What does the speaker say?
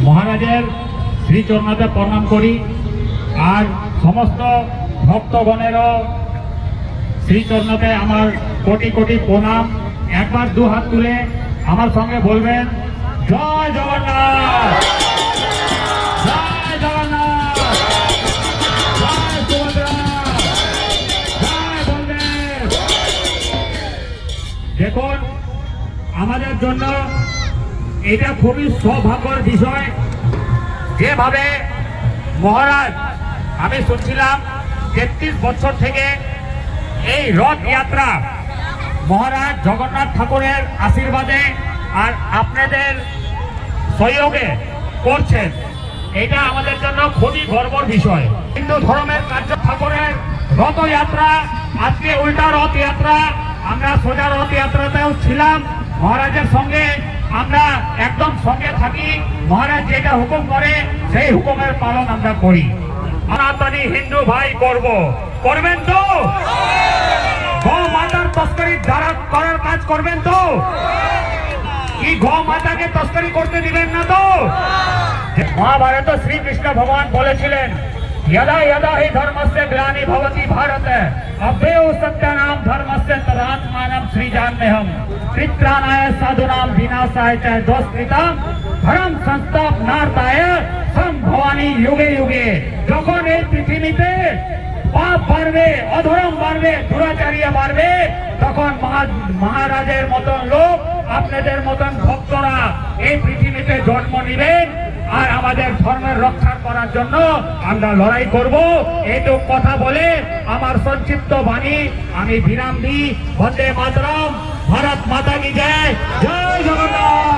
মহারাজের শ্রীচরণে প্রণাম করি আর সমস্ত ভক্তগণেরও শ্রীচরণে আমার কোটি কোটি প্রণাম। একবার দু হাত তুলে আমার সঙ্গে বলবেন, জয় জগন্নাথ, জয় জগন্নাথ, জয় সুভদ্রা, জয় বলদেব। দেখুন, আমাদের জন্য এটা খুবই সৌভাগ্যের বিষয়। যেভাবে মহারাজ, আমি শুনছিলাম 33 বছর থেকে এই রথযাত্রা মহারাজ জগন্নাথ ঠাকুরের আশীর্বাদে আর আপনাদের সহযোগে করছেন, এটা আমাদের জন্য খুবই গর্বের বিষয়। হিন্দু ধর্মের কার্য ঠাকুরের রথযাত্রা, আজকে উল্টা রথযাত্রা। আমরা সোজা রথযাত্রাতেও ছিলাম, মহারাজের সঙ্গে আমরা একদম সঙ্গে থাকি। মহারাজ যেটা হুকুম করে সেই হুকুমের পালন আমরা করি। সনাতনী হিন্দু ভাই করবেন তো? গো মাতার তস্করি দ্বারা করার কাজ করবেন তো? কি গো মাতাকে তস্করি করতে দিবেন না তো? মহাভারত শ্রীকৃষ্ণ ভগবান বলেছিলেন, यदा यदा हि धर्मस्य ग्लानि भवति भारत अभ्युः सत्यानां धर्मस्य तदात्मानं सृजाम्यहम् पित्राणाय साधूनां विनाशाय च दोषकृतं धर्म संस्थापनार्थाय सम्भवामि युगे युगे। যখন এই পৃথিবীতে পাপ বাড়বে, অধর্ম বাড়বে, দুরাচারিয়া বাড়বে, তখন মহারাজের মতন লোক, আপনাদের মতন ভক্তরা এই পৃথিবীতে জন্ম নেবেন আর আমাদের ধর্মের রক্ষা করার জন্য আমরা লড়াই করব। এইটুক কথা বলে আমার সংক্ষিপ্ত বাণী আমি বিরাম দিই। বন্দে মাতরম, ভারত মাতা কি জয়, জয় জগন্নাথ।